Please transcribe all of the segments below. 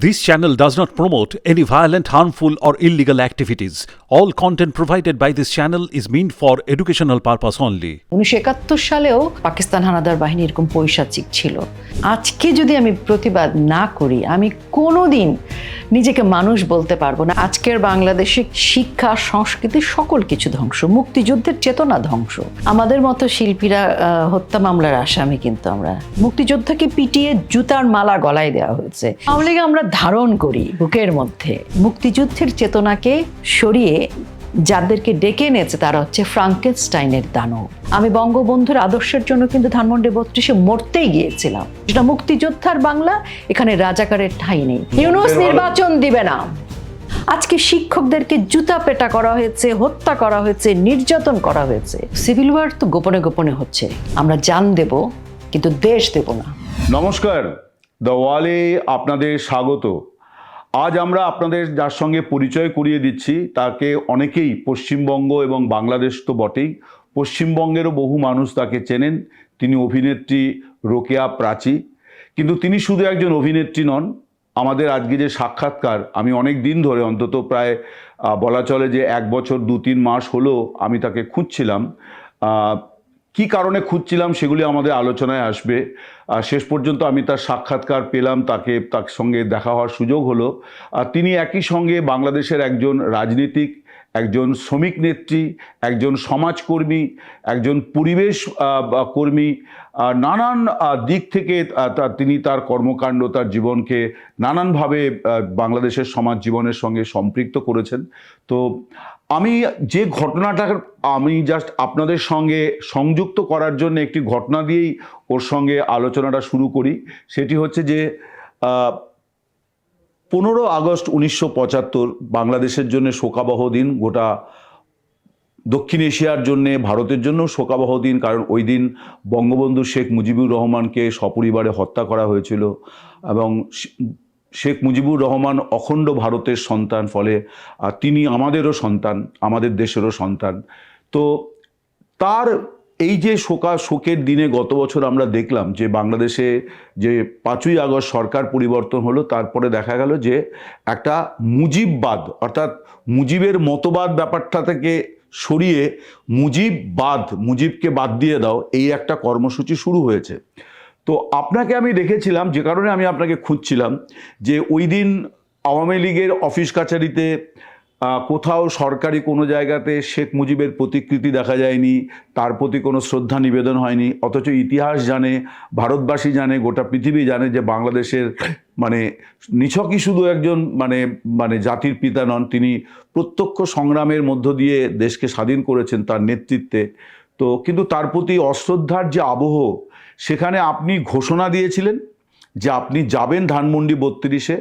This channel does not promote any violent, harmful, or illegal activities. All content provided by this channel is meant for educational purpose only. 1971 সালেও পাকিস্তান হানাদার বাহিনী এরকম পৈশাচিক ছিল। আজকে যদি আমি প্রতিবাদ না করি, আমি কোনোদিন নিজেকে মানুষ বলতে পারবো না। আজকের বাংলাদেশে শিক্ষা, সংস্কৃতি সকল কিছু ধ্বংস, মুক্তিযুদ্ধের চেতনা ধ্বংস। আমাদের মতো শিল্পীরা হত্যা মামলার আসামি, কিন্তু আমরা মুক্তিযোদ্ধাকে পিটিয়ে জুতার মালা গলায় দেওয়া হয়েছে। আওয়ামী লীগ আমরা ধারণ করি বুকের মধ্যে। মুক্তিযুদ্ধের চেতনাকে সরিয়ে যাদেরকে ডেকে এনেছে তারা হচ্ছে ফ্রাঙ্কেনস্টাইনের দানব। আমি বঙ্গবন্ধুর আদর্শের জন্য কিন্তু ধানমন্ডি 32-এ মরতেই গিয়েছিলাম। যেটা মুক্তিযোদ্ধার বাংলা, এখানে রাজাকারের ঠাঁই নেই। ইউনূস নির্বাচন দিবে না। আজকে শিক্ষকদেরকে জুতা পেটা করা হয়েছে, হত্যা করা হয়েছে, নির্যাতন করা হয়েছে। সিভিল ওয়ার তো গোপনে গোপনে হচ্ছে। আমরা জান দেব, কিন্তু দেশ দেব না। নমস্কার, দ্য ওয়ালে আপনাদের স্বাগত। আজ আমরা আপনাদের যার সঙ্গে পরিচয় করিয়ে দিচ্ছি তাকে অনেকেই পশ্চিমবঙ্গ এবং বাংলাদেশ তো বটেই, পশ্চিমবঙ্গেরও বহু মানুষ তাকে চেনেন। তিনি অভিনেত্রী রোকেয়া প্রাচী। কিন্তু তিনি শুধু একজন অভিনেত্রী নন। আমাদের আজকে যে সাক্ষাৎকার, আমি অনেক দিন ধরে, অন্তত প্রায় বলা চলে যে 1 বছর 2-3 মাস হলো আমি তাকে খুঁজছিলাম। কি কারণে খুঁজছিলাম সেগুলি আমাদের আলোচনায় আসবে। শেষ পর্যন্ত আমি তার সাক্ষাৎকার পেলাম, তার সঙ্গে দেখা হওয়ার সুযোগ হলো। তিনি একই সঙ্গে বাংলাদেশের একজন রাজনীতিক, একজন শ্রমিক নেত্রী, একজন সমাজকর্মী, একজন পরিবেশ কর্মী। নানান দিক থেকে তিনি তার কর্মকাণ্ড, তার জীবনকে নানানভাবে বাংলাদেশের সমাজ জীবনের সঙ্গে সম্পৃক্ত করেছেন। তো আমি যে ঘটনাটার আমি জাস্ট আপনাদের সঙ্গে সংযুক্ত করার জন্য একটি ঘটনা দিয়েই ওর সঙ্গে আলোচনাটা শুরু করি। সেটি হচ্ছে যে 15 আগস্ট 1975 বাংলাদেশের জন্য শোকাবহ দিন, গোটা দক্ষিণ এশিয়ার জন্যে, ভারতের জন্য শোকাবহ দিন। কারণ ওই দিন বঙ্গবন্ধু শেখ মুজিবুর রহমানকে সপরিবারে হত্যা করা হয়েছিল এবং শেখ মুজিবুর রহমান অখণ্ড ভারতের সন্তান, ফলে তিনি আমাদেরও সন্তান, আমাদের দেশেরও সন্তান। তো তার এই যে শোকের দিনে গত বছর আমরা দেখলাম যে বাংলাদেশে যে 5ই আগস্ট সরকার পরিবর্তন হলো, তারপরে দেখা গেল যে একটা মুজিববাদ, অর্থাৎ মুজিবের মতবাদ ব্যাপারটা থেকে সরিয়ে মুজিবকে বাদ দিয়ে দাও, এই একটা কর্মসূচি শুরু হয়েছে। তো আপনাকে আমি দেখেছিলাম, যে কারণে আমি আপনাকে খুঁজছিলাম, যে ওই দিন আওয়ামী লীগের অফিস কাছারিতে কোথাও সরকারি কোনো জায়গাতে শেখ মুজিবের প্রতিকৃতি দেখা যায়নি, তার প্রতি কোনো শ্রদ্ধা নিবেদন হয়নি। অথচ ইতিহাস জানে, ভারতবাসী জানে, গোটা পৃথিবী জানে যে বাংলাদেশের নিছকই শুধু একজন জাতির পিতা নন, তিনি প্রত্যক্ষ সংগ্রামের মধ্য দিয়ে দেশকে স্বাধীন করেছেন তার নেতৃত্বে। তো কিন্তু তার প্রতি অশ্রদ্ধার যে আবহ, সেখানে আপনি ঘোষণা দিয়েছিলেন যে আপনি যাবেন ধানমন্ডি 32-এ।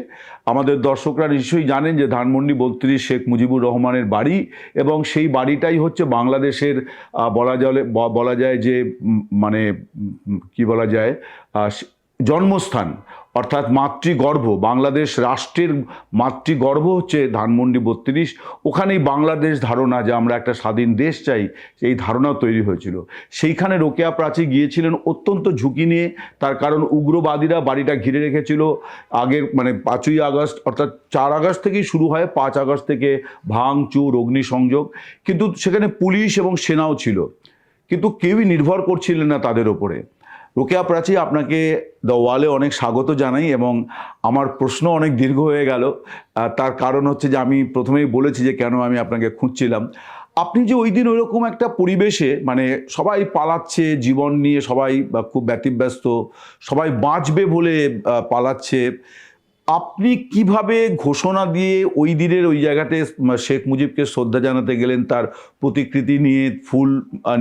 আমাদের দর্শকরা নিশ্চয়ই জানেন যে ধানমন্ডি 32 শেখ মুজিবুর রহমানের বাড়ি, এবং সেই বাড়িটাই হচ্ছে বাংলাদেশের বলা যায় যে কি বলা যায়, জন্মস্থান, অর্থাৎ মাতৃগর্ভ। বাংলাদেশ রাষ্ট্রের মাতৃগর্ভ হচ্ছে ধানমন্ডি 32। ওখানেই বাংলাদেশ ধারণা যে আমরা একটা স্বাধীন দেশ চাই, এই ধারণা তৈরি হয়েছিল। সেইখানে রোকেয়া প্রাচী গিয়েছিলেন অত্যন্ত ঝুঁকি নিয়ে। তার কারণ উগ্রবাদীরা বাড়িটা ঘিরে রেখেছিল। আগের 5ই আগস্ট, অর্থাৎ 4 আগস্ট থেকেই শুরু হয়, 5 আগস্ট থেকে ভাঙচুর, অগ্নিসংযোগ। কিন্তু সেখানে পুলিশ এবং সেনাও ছিল, কিন্তু কেউই নির্ভর করছিলেন না তাদের ওপরে। রোকেয়া প্রাচী, আপনাকে দ্য ওয়ালে অনেক স্বাগত জানাই, এবং আমার প্রশ্ন অনেক দীর্ঘ হয়ে গেল। তার কারণ হচ্ছে যে আমি প্রথমেই বলেছি যে কেন আমি আপনাকে খুঁজছিলাম। আপনি যে ওই দিন ওইরকম একটা পরিবেশে, সবাই পালাচ্ছে জীবন নিয়ে, সবাই খুব ব্যতিব্যস্ত, সবাই বাঁচবে বলে পালাচ্ছে, আপনি কিভাবে ঘোষণা দিয়ে ওই দিনের ওই জায়গাতে শেখ মুজিবকে শ্রদ্ধা জানাতে গেলেন, তার প্রতিকৃতি নিয়ে, ফুল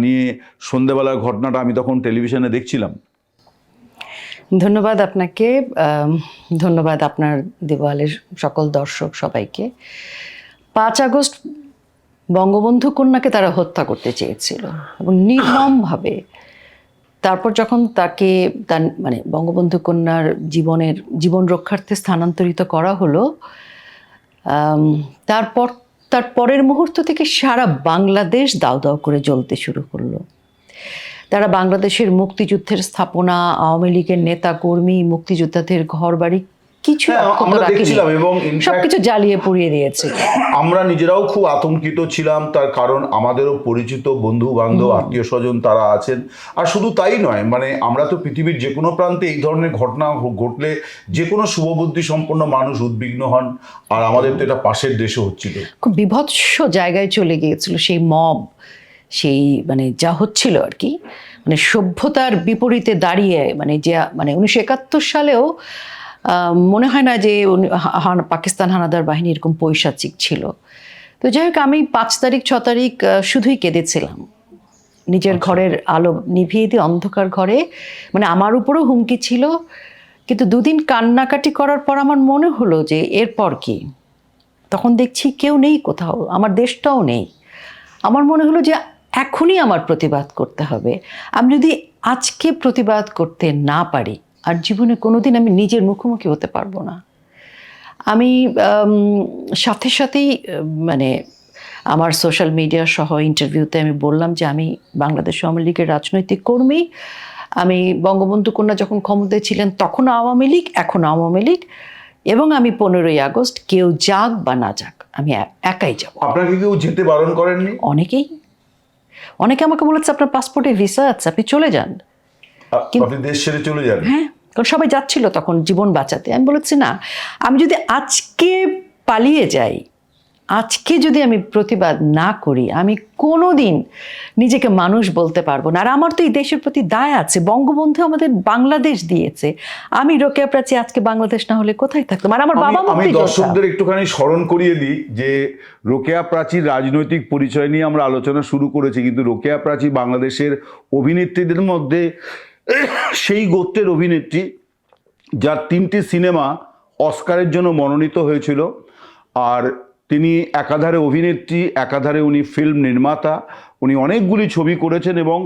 নিয়ে? সন্ধ্যেবেলার ঘটনাটা আমি তখন টেলিভিশনে দেখছিলাম। ধন্যবাদ আপনাকে, ধন্যবাদ আপনার দেওয়ালের সকল দর্শক সবাইকে। 5 আগস্ট বঙ্গবন্ধু কন্যাকে তারা হত্যা করতে চেয়েছিল এবং নির্মমভাবে। তারপর যখন তাকে তার বঙ্গবন্ধু কন্যার জীবন রক্ষার্থে স্থানান্তরিত করা হলো, তার পরের মুহূর্ত থেকে সারা বাংলাদেশ দাউ দাউ করে জ্বলতে শুরু করলো। তারা বাংলাদেশের মুক্তিযুদ্ধের স্থাপনা, আওয়ামী লীগের নেতা কর্মী, মুক্তিযোদ্ধাদের ঘরবাড়ি কিছু হ্যাঁ, অক্ষত আমরা রাখেনি। দেখছিলাম এবং in fact সবকিছু জ্বালিয়ে পুড়িয়ে দিয়েছে। আমরা নিজেরাও খুব আতঙ্কিত ছিলাম, তার কারণ আমাদেরও পরিচিত বন্ধু বান্ধব আত্মীয় স্বজন তারা আছেন। আর শুধু তাই নয়, মানে আমরা তো পৃথিবীর যে কোনো প্রান্তে এই ধরনের ঘটনা ঘটলে যে কোনো শুভবুদ্ধি সম্পন্ন মানুষ উদ্বিগ্ন হন, আর আমাদের তো এটা পাশের দেশে হচ্ছিল। খুব বিভৎস জায়গায় চলে গিয়েছিল সেই মব, সেই মানে যা হচ্ছিল আর কি, মানে সভ্যতার বিপরীতে দাঁড়িয়ে, মানে যে মানে 1971 সালেও মনে হয় না যে পাকিস্তান হানাদার বাহিনী এরকম পৈশাচিক ছিল। তো যাই হোক, আমি 5 তারিখ 6 তারিখ শুধুই কেঁদেছিলাম নিজের ঘরের আলো নিভিয়ে দিয়ে অন্ধকার ঘরে। মানে আমার উপরেও হুমকি ছিল, কিন্তু দুদিন কান্নাকাটি করার পর আমার মনে হলো যে এরপর কি। তখন দেখছি কেউ নেই কোথাও, আমার দেশটাও নেই। আমার মনে হলো যে এখনই আমার প্রতিবাদ করতে হবে। আমি যদি আজকে প্রতিবাদ করতে না পারি, আর জীবনে কোনোদিন আমি নিজের মুখোমুখি হতে পারবো না। আমি সাথে সাথেই মানে আমার সোশ্যাল মিডিয়া সহ ইন্টারভিউতে আমি বললাম যে আমি বাংলাদেশ আওয়ামী লীগের রাজনৈতিক কর্মী। আমি বঙ্গবন্ধু কন্যা যখন ক্ষমতায় ছিলেন তখন আওয়ামী লীগ, এখন আওয়ামী লীগ, এবং আমি 15ই আগস্ট কেউ যাক বা না যাক আমি একাই যাব। আপনাকে কেউ যেতে বারণ করেননি? অনেকে আমাকে বলেছে আপনার পাসপোর্টে ভিসা আছে, আপনি চলে যান। আপনি দেশ ছেড়ে চলে যান? হ্যাঁ, কারণ সবাই যাচ্ছিল তখন জীবন বাঁচাতে। আমি বলেছি না, আমি যদি আজকে পালিয়ে যাই, আজকে যদি আমি প্রতিবাদ না করি, আমি কোনোদিন নিজেকে মানুষ বলতে পারবো না। আর আমার তো এই দেশের প্রতি দায় আছে। বঙ্গবন্ধু আমাদের বাংলাদেশ দিয়েছে। আমি রোকেয়া প্রাচী আজকে বাংলাদেশ না হলে কোথায় থাকতাম? আর আমার বাবা আমি দর্শকদের একটুখানি স্মরণ করিয়ে দিই যে রোকেয়া প্রাচীর রাজনৈতিক পরিচয় নিয়ে আমরা আলোচনা শুরু করেছি, কিন্তু রোকেয়া প্রাচী বাংলাদেশের অভিনেত্রীদের মধ্যে সেই গোত্রের অভিনেত্রী যার 3টি সিনেমা অস্কারের জন্য মনোনীত হয়েছিল। আর তিনি একাধারে অভিনেত্রী, একাধারে উনি ফিল্ম নির্মাতা, উনি অনেকগুলি ছবি করেছেন এবং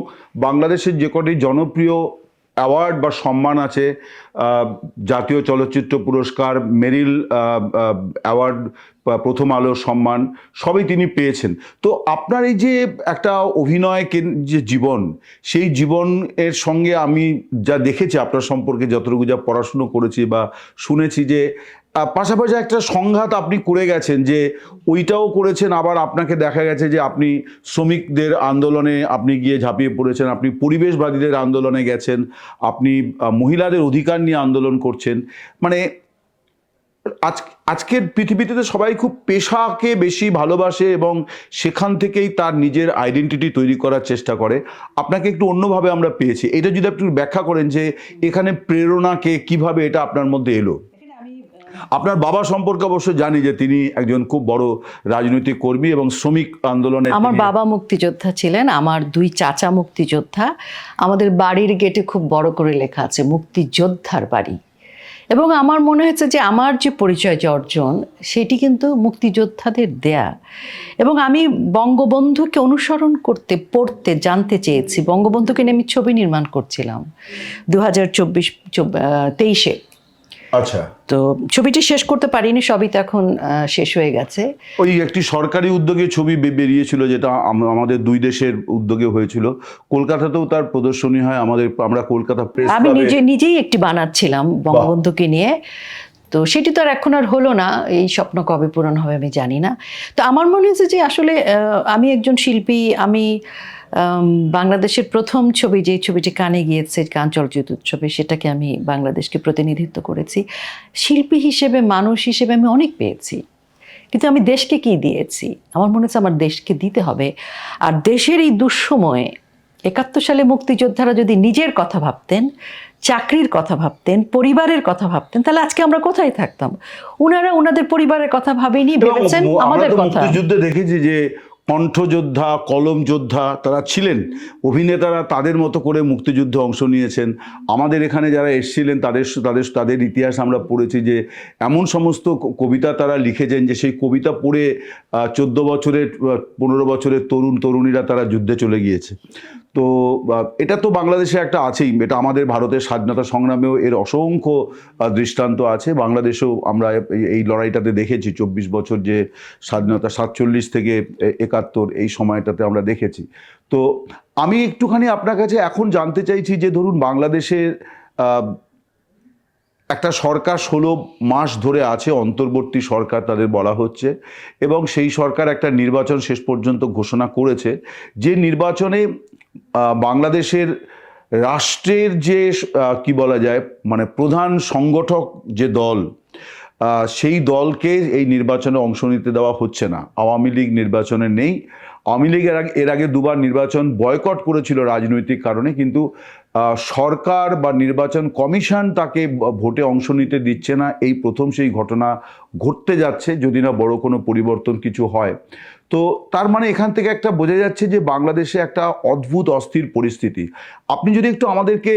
বাংলাদেশের যে কটি জনপ্রিয় অ্যাওয়ার্ড বা সম্মান আছে, জাতীয় চলচ্চিত্র পুরস্কার, মেরিল অ্যাওয়ার্ড, প্রথম আলো সম্মান, সবই তিনি পেয়েছেন। তো আপনার এই যে একটা অভিনয় যে জীবন, সেই জীবনের সঙ্গে আমি যা দেখেছি আপনার সম্পর্কে, যতটুকু যা পড়াশুনো করেছি বা শুনেছি, যে পাশাপাশি একটা সংঘাত আপনি করে গেছেন, যে ওইটাও করেছেন, আবার আপনাকে দেখা গেছে যে আপনি শ্রমিকদের আন্দোলনে আপনি গিয়ে ঝাঁপিয়ে পড়েছেন, আপনি পরিবেশবাদীদের আন্দোলনে গেছেন, আপনি মহিলাদের অধিকার নিয়ে আন্দোলন করছেন। মানে আজকের পৃথিবীতে তো সবাই খুব পেশাকে বেশি ভালোবাসে এবং সেখান থেকেই তার নিজের আইডেন্টিটি তৈরি করার চেষ্টা করে। আপনাকে একটু অন্যভাবে আমরা পেয়েছি, এটা যদি আপনি ব্যাখ্যা করেন যে এখানে প্রেরণাকে কিভাবে এটা আপনার মধ্যে এলো। আপনার বাবা সম্পর্কে অবশ্য জানি যে তিনি একজন খুব বড় রাজনৈতিক কর্মী এবং শ্রমিক আন্দোলনে। আমার বাবা মুক্তিযোদ্ধা ছিলেন, আমার 2 চাচা মুক্তিযোদ্ধা। আমাদের বাড়ির গেটে খুব বড় করে লেখা আছে মুক্তিযোদ্ধার বাড়ি। এবং আমার মনে হয়েছে যে আমার যে পরিচয়, যে অর্জন, সেটি কিন্তু মুক্তিযোদ্ধাদের দেয়া। এবং আমি বঙ্গবন্ধুকে অনুসরণ করতে, পড়তে, জানতে চেয়েছি। বঙ্গবন্ধুকে নিয়ে আমি ছবি নির্মাণ করছিলাম 2023-23-এ। আচ্ছা, তো ছবিটি শেষ করতে পারিনি, সবই তো এখন শেষ হয়ে গেছে। ওই একটি সরকারি উদ্যোগে ছবি বেরিয়েছিল, যেটা আমাদের 2 দেশের উদ্যোগে হয়েছিল। কলকাতাতেও তার প্রদর্শনী হয়, আমরা কলকাতা প্রেস আমি নিজেই একটি বানাচ্ছিলাম বঙ্গবন্ধুকে নিয়ে। তো সেটি তো আর এখন আর হলো না, এই স্বপ্ন কবে পূরণ হবে আমি জানি না। তো আমার মনে হয়েছে যে আসলে আমি একজন শিল্পী। আমি বাংলাদেশের প্রথম ছবি, যে ছবিটি কানে গিয়েছে কান চলচ্চিত্র উৎসবে, সেটাকে আমি বাংলাদেশকে প্রতিনিধিত্ব করেছি। শিল্পী হিসেবে, মানুষ হিসেবে আমি অনেক পেয়েছি, কিন্তু আমি দেশকে কি দিয়েছি? আমার মনে হচ্ছে আমার দেশকে দিতে হবে। আর দেশের এই দুঃসময়ে 71 সালে মুক্তিযোদ্ধারা যদি নিজের কথা ভাবতেন, চাকরির কথা ভাবতেন, পরিবারের কথা ভাবতেন, তাহলে আজকে আমরা কোথায় থাকতাম? ওনারা ওনাদের পরিবারের কথা ভাবেনি, ভেবেছেন আমাদের কথা। মুক্তিযুদ্ধে দেখেছি যে কণ্ঠযোদ্ধা, কলম যোদ্ধা তারা ছিলেন, অভিনেতারা তাদের মতো করে মুক্তিযুদ্ধে অংশ নিয়েছেন। আমাদের এখানে যারা এসেছিলেন তাদের ইতিহাস আমরা পড়েছি যে এমন সমস্ত কবিতা তারা লিখেছেন যে সেই কবিতা পড়ে 14 বছরের 15 বছরের তরুণীরা তারা যুদ্ধে চলে গিয়েছে। তো এটা তো বাংলাদেশে একটা আছেই, এটা আমাদের ভারতের স্বাধীনতা সংগ্রামেও এর অসংখ্য দৃষ্টান্ত আছে। বাংলাদেশেও আমরা এই লড়াইটাতে দেখেছি 24 বছর যে স্বাধীনতা, 47 থেকে 71 এই সময়টাতে আমরা দেখেছি। তো আমি একটুখানি আপনার কাছে এখন জানতে চাইছি যে ধরুন বাংলাদেশের একটা সরকার 16 মাস ধরে আছে, অন্তর্বর্তী সরকার তাদের বলা হচ্ছে, এবং সেই সরকার একটা নির্বাচন শেষ পর্যন্ত ঘোষণা করেছে, যে নির্বাচনে বাংলাদেশের রাষ্ট্রের যে কি বলা যায় মানে প্রধান সংগঠক যে দল, সেই দলকে এই নির্বাচনে অংশ নিতে দেওয়া হচ্ছে না। আওয়ামী লীগ নির্বাচনে নেই। আওয়ামী লীগ এর আগে দুবার নির্বাচন বয়কট করেছিল রাজনৈতিক কারণে, কিন্তু সরকার বা নির্বাচন কমিশন তাকে ভোটে অংশ নিতে দিচ্ছে না। এই প্রথম সেই ঘটনা ঘটতে যাচ্ছে, যদি না বড় কোনো পরিবর্তন কিছু হয়। তো তার মানে এখান থেকে একটা বোঝা যাচ্ছে যে বাংলাদেশে একটা অদ্ভুত অস্থির পরিস্থিতি। আপনি যদি একটু আমাদেরকে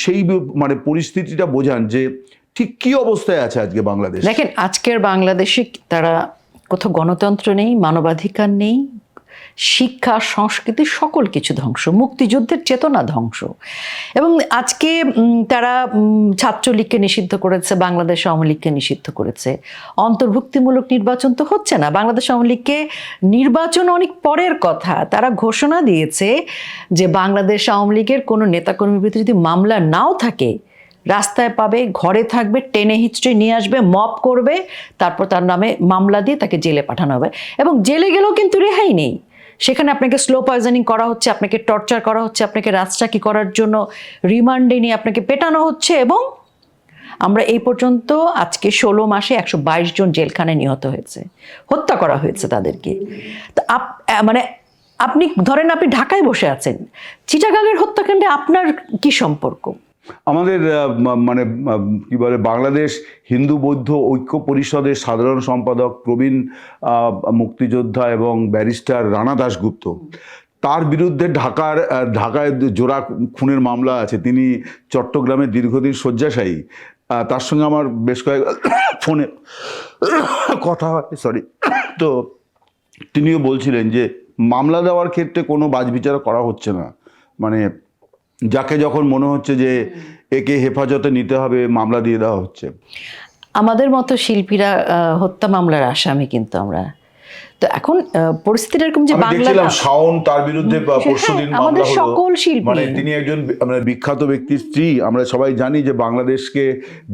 সেই মানে পরিস্থিতিটা বোঝান যে ঠিক কি অবস্থায় আছে আজকে বাংলাদেশ। দেখেন, আজকের বাংলাদেশে তারা কোথাও গণতন্ত্র নেই, মানবাধিকার নেই, শিক্ষা, সংস্কৃতি সকল কিছু ধ্বংস, মুক্তিযুদ্ধের চেতনা ধ্বংস। এবং আজকে তারা ছাত্রলীগকে নিষিদ্ধ করেছে, বাংলাদেশ আওয়ামী লীগকে নিষিদ্ধ করেছে। অন্তর্ভুক্তিমূলক নির্বাচন তো হচ্ছে না। বাংলাদেশ আওয়ামী লীগকে নির্বাচন অনেক পরের কথা। তারা ঘোষণা দিয়েছে যে বাংলাদেশ আওয়ামী লীগের কোনো নেতাকর্মীর বিরুদ্ধে যদি মামলা নাও থাকে, রাস্তায় পাবে, ঘরে থাকবে, টেনে হিচড়ে নিয়ে আসবে, মব করবে, তারপর তার নামে মামলা দিয়ে তাকে জেলে পাঠানো হবে। এবং জেলে গেলেও কিন্তু রেহাই নেই। সেখানে আপনাকে স্লো পয়জনিং করা হচ্ছে, আপনাকে টর্চার করা হচ্ছে, আপনাকে রাজচাকি করার জন্য রিমান্ডে নিয়ে আপনাকে পেটানো হচ্ছে। এবং আমরা এই পর্যন্ত আজকে 16 মাসে 122 জন জেলখানায় নিহত হয়েছে, হত্যা করা হয়েছে তাদেরকে। তো মানে আপনি ধরেন আপনি ঢাকায় বসে আছেন, চিটাগাংয়ের হত্যাকাণ্ডে আপনার কি সম্পর্ক? আমাদের মানে কি বলে বাংলাদেশ হিন্দু বৌদ্ধ ঐক্য পরিষদের সাধারণ সম্পাদক প্রবীণ মুক্তিযোদ্ধা এবং ব্যারিস্টার রানা দাশগুপ্ত, তার বিরুদ্ধে ঢাকায় জোড়া খুনের মামলা আছে। তিনি চট্টগ্রামে দীর্ঘদিন শয্যাশায়ী। তার সঙ্গে আমার বেশ কয়েক ফোনে কথা হয়, সরি। তো তিনিও বলছিলেন যে মামলা দেওয়ার ক্ষেত্রে কোনো বাছবিচার করা হচ্ছে না, মানে যাকে যখন মনে হচ্ছে যে একে হেফাজতে নিতে হবে মামলা দিয়ে দেওয়া হচ্ছে। আমাদের মতো শিল্পীরা হত্যা মামলার আসামি কিন্তু আমরা। তো এখন পরিস্থিতি এরকম যে দেখছিলাম শাওন, তার বিরুদ্ধে পরশুদিন মামলা হলো। সকল শিল্পী, মানে তিনি একজন বিখ্যাত ব্যক্তির স্ত্রী। আমরা সবাই জানি যে বাংলাদেশকে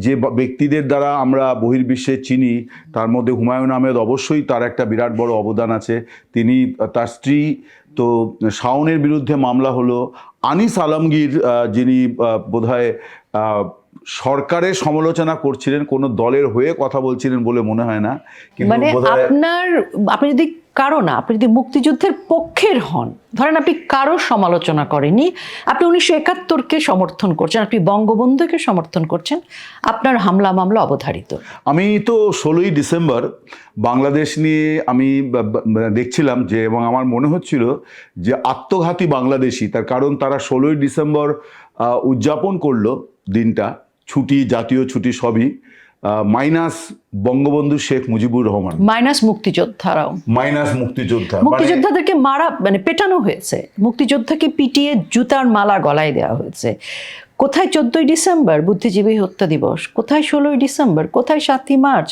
যে ব্যক্তিদের দ্বারা আমরা বহির্বিশ্বে চিনি, তার মধ্যে হুমায়ুন আহমেদ অবশ্যই, তার একটা বিরাট বড় অবদান আছে। তিনি, তার স্ত্রী। তো শাওনের বিরুদ্ধে মামলা হলো। আনিস আলমগীর, যিনি বোধহয় সরকারের সমালোচনা করছিলেন, কোন দলের হয়ে কথা বলছিলেন বলে মনে হয় না, মানে আপনি যদি কারো না, আপনি যদি মুক্তিযুদ্ধের পক্ষের হন, ধরেন আপনি কারো সমালোচনা করেনি, আপনি 1971-কে সমর্থন করছেন, আপনি বঙ্গবন্ধুকে সমর্থন করছেন, আপনার হামলা মামলা অবধারিত। আমি তো 16ই ডিসেম্বর বাংলাদেশ নিয়ে আমি দেখছিলাম যে, এবং আমার মনে হচ্ছিল যে আত্মঘাতী বাংলাদেশি, তার কারণ তারা 16ই ডিসেম্বর উদযাপন করলো দিনটা, ছুটি, জাতীয় ছুটি সবই, মাইনাস বঙ্গবন্ধু শেখ মুজিবুর রহমান, মাইনাস মুক্তিযোদ্ধারাও, মাইনাস মুক্তিযোদ্ধাদেরকে মারা, মানে পেটানো হয়েছে, মুক্তিযোদ্ধাকে পিটিয়ে জুতার মালা গলায় দেওয়া হয়েছে। কোথায় 14ই ডিসেম্বর বুদ্ধিজীবী হত্যা দিবস, কোথায় 16ই ডিসেম্বর, কোথায় 7ই মার্চ,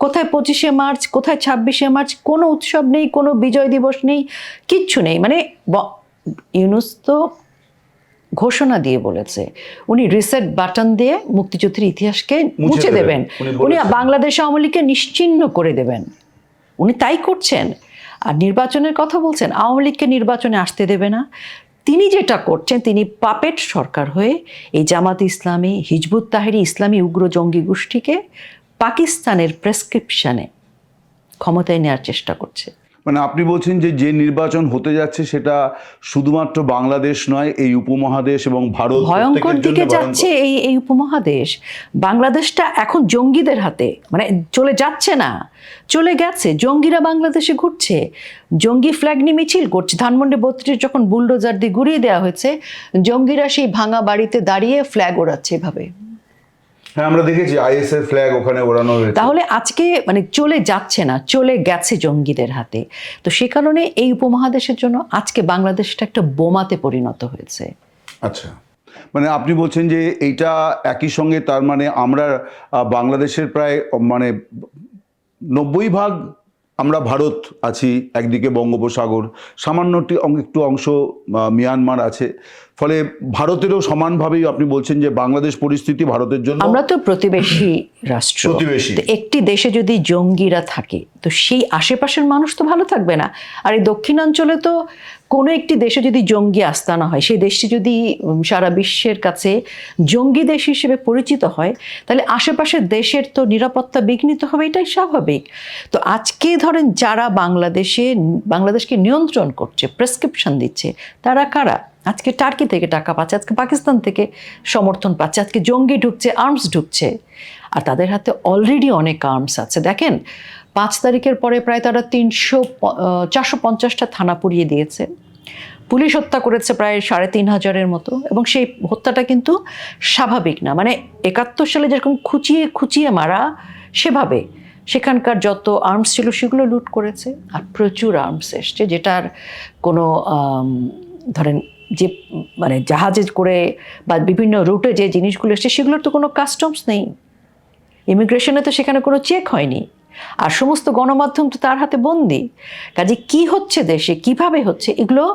কোথায় 25শে মার্চ, কোথায় 26শে মার্চ? কোনো উৎসব নেই, কোনো বিজয় দিবস নেই, কিচ্ছু নেই। মানে ইউনূস তো ঘোষণা দিয়ে বলেছে উনি রিসেট বাটন দিয়ে মুক্তিযুদ্ধের ইতিহাসকে মুছে দেবেন, উনি বাংলাদেশ আওয়ামী লীগকে নিশ্চিহ্ন করে দেবেন। উনি তাই করছেন। আর নির্বাচনের কথা বলছেন, আওয়ামী লীগকে নির্বাচনে আসতে দেবে না। তিনি যেটা করছেন, তিনি পাপেট সরকার হয়ে এই জামাত ইসলামী, হিজবুত তাহরির ইসলামী উগ্র জঙ্গি গোষ্ঠীকে পাকিস্তানের প্রেসক্রিপশনে ক্ষমতায় নেওয়ার চেষ্টা করছে। মানে আপনি বলছেন যে যে নির্বাচন হতে যাচ্ছে সেটা শুধুমাত্র বাংলাদেশ নয়, এই উপমহাদেশ এবং ভারত ভয়ঙ্কর দিকে যাচ্ছে। এই উপমহাদেশ, বাংলাদেশটা এখন জঙ্গিদের হাতে, মানে চলে যাচ্ছে না, চলে গেছে। জঙ্গিরা বাংলাদেশে ঘুরছে, জঙ্গি ফ্ল্যাগ নিয়ে মিছিল করছে। ধানমন্ডি 32 যখন বুলডোজার দিয়ে গুড়িয়ে দেওয়া হয়েছে, জঙ্গিরা সেই ভাঙা বাড়িতে দাঁড়িয়ে ফ্ল্যাগ ওড়াচ্ছে এভাবে। হ্যাঁ, আমরা দেখেছি আইএসএর ফ্ল্যাগ ওখানে ওড়ানো হয়েছে। তাহলে আজকে মানে চলে যাচ্ছে না, চলে গেছে জঙ্গিদের হাতে। তো সে কারণে এই উপমহাদেশের জন্য আজকে বাংলাদেশটা একটা বোমাতে পরিণত হয়েছে। আচ্ছা, মানে আপনি বলছেন যে এইটা একই সঙ্গে, তার মানে আমরা বাংলাদেশের প্রায় মানে 90% আমরা ভারত আছি, একদিকে বঙ্গোপসাগর, সামান্য একটু অংশ মিয়ানমার আছে, ফলে ভারতেরও সমানভাবেই আপনি বলছেন যে বাংলাদেশ পরিস্থিতি ভারতের জন্য, আমরা তো প্রতিবেশী রাষ্ট্র, প্রতিবেশী। তো একটি দেশে যদি জঙ্গিরা থাকে তো সেই আশেপাশের মানুষ তো ভালো থাকবে না। আর এই দক্ষিণাঞ্চলে তো কোনো একটি দেশে যদি জঙ্গি আস্তানা হয়, সেই দেশটি যদি সারা বিশ্বের কাছে জঙ্গি দেশ হিসেবে পরিচিত হয়, তাহলে আশেপাশের দেশের তো নিরাপত্তা বিঘ্নিত হবে, এটাই স্বাভাবিক। তো আজকে ধরেন যারা বাংলাদেশকে নিয়ন্ত্রণ করছে, প্রেসক্রিপশন দিচ্ছে, তারা কারা? আজকে টার্কি থেকে টাকা পাচ্ছে, আজকে পাকিস্তান থেকে সমর্থন পাচ্ছে, আজকে জঙ্গি ঢুকছে, আর্মস ঢুকছে, আর তাদের হাতে অলরেডি অনেক আর্মস আছে। দেখেন 5 তারিখের পরে প্রায় তারা 450টা থানা পুড়িয়ে দিয়েছে, পুলিশ হত্যা করেছে প্রায় 3500-এর মতো, এবং সেই হত্যাটা কিন্তু স্বাভাবিক না, মানে 71 সালে যেরকম খুঁচিয়ে খুঁচিয়ে মারা, সেভাবে সেখানকার যত আর্মস ছিল সেগুলো লুট করেছে। আর প্রচুর আর্মস এসছে, যেটার কোনো ধরেন যে মানে জাহাজে করে বা বিভিন্ন রুটে যে জিনিসগুলো এসছে সেগুলোর তো কোনো কাস্টমস নেই, ইমিগ্রেশনে তো সেখানে কোনো চেক হয়নি, আর সমস্ত গণমাধ্যম তো তার হাতে বন্দি। কাজে কি হচ্ছে দেশে, কিভাবে হচ্ছে, এগুলো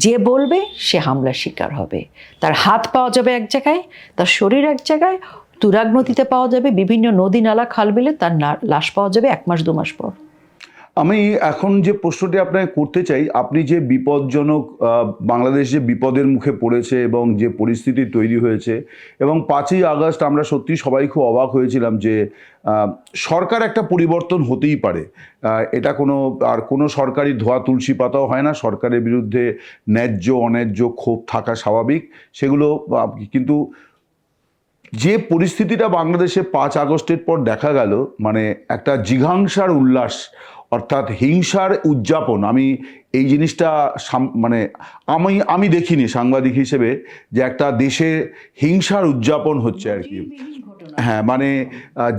যে বলবে সে হামলার শিকার হবে। তার হাত পাওয়া যাবে এক জায়গায়, তার শরীর এক জায়গায়, তুরাগ নদীতে পাওয়া যাবে, বিভিন্ন নদী নালা খাল বিলে তার লাশ পাওয়া যাবে 1 মাস 2 মাস পর। আমি এখন যে প্রশ্নটি আপনাকে করতে চাই, আপনি যে বিপজ্জনক বাংলাদেশ যে বিপদের মুখে পড়েছে এবং যে পরিস্থিতি তৈরি হয়েছে, এবং 5ই আগস্ট আমরা সত্যি সবাই খুব অবাক হয়েছিলাম যে সরকার একটা পরিবর্তন হতেই পারে, এটা কোনো সরকারি ধোয়া তুলসী পাতাও হয় না, সরকারের বিরুদ্ধে ন্যায্য অন্যায্য ক্ষোভ থাকা স্বাভাবিক, সেগুলো কিন্তু যে পরিস্থিতিটা বাংলাদেশে 5 আগস্টের পর দেখা গেল, মানে একটা জিঘাংসার উল্লাস, অর্থাৎ হিংসার উদযাপন, আমি এই জিনিসটা মানে আমি দেখিনি সাংবাদিক হিসেবে যে একটা দেশে হিংসার উদযাপন হচ্ছে আর কি। হ্যাঁ, মানে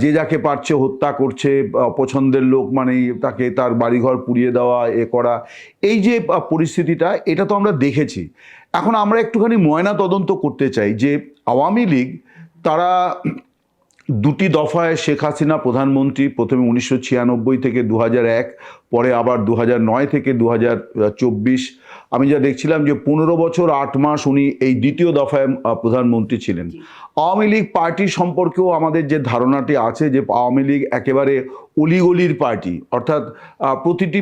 যে যাকে পারছে হত্যা করছে, পছন্দের লোক মানে তাকে তার বাড়িঘর পুড়িয়ে দেওয়া, করা, এই যে পরিস্থিতিটা, এটা তো আমরা দেখেছি। এখন আমরা একটুখানি ময়না তদন্ত করতে চাই যে আওয়ামী লীগ তারা 2টি দফায় শেখ হাসিনা প্রধানমন্ত্রী, প্রথমে 1996 থেকে 2001, পরে আবার 2009 থেকে 2024, আমি যা দেখছিলাম যে 15 বছর 8 মাস উনি এই 2য় দফায় প্রধানমন্ত্রী ছিলেন। আওয়ামী লীগ পার্টি সম্পর্কেও আমাদের যে ধারণাটি আছে যে আওয়ামী লীগ একেবারে অলিগলির পার্টি, অর্থাৎ প্রতিটি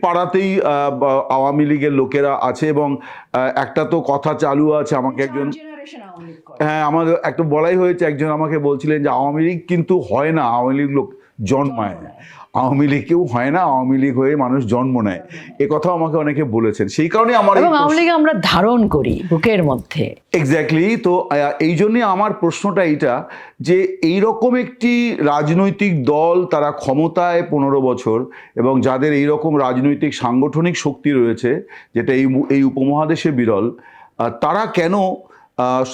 পাড়াতেই আওয়ামী লীগের লোকেরা আছে, এবং একটা তো কথা চালু আছে, আমাকে একজন, হ্যাঁ, আমাদের একটা বলাই হয়েছে, একজন আমাকে বলছিলেন যে আওয়ামী লীগ কিন্তু হয় না, আওয়ামী লীগ লোক জন্মায়, আওয়ামী লীগ কেউ হয় না, আওয়ামী লীগ হয়ে মানুষ জন্ম নেয়, এ কথাও আমাকে অনেকে বলেছেন। সেই কারণে আমার আওয়ামী লীগ আমরা ধারণ করি বুকের মধ্যে। এক্স্যাক্টলি। তো এই জন্যে আমার প্রশ্নটা এইটা যে এইরকম একটি রাজনৈতিক দল, তারা ক্ষমতায় 15 বছর, এবং যাদের এইরকম রাজনৈতিক সাংগঠনিক শক্তি রয়েছে, যেটা এই উপমহাদেশে বিরল, তারা কেন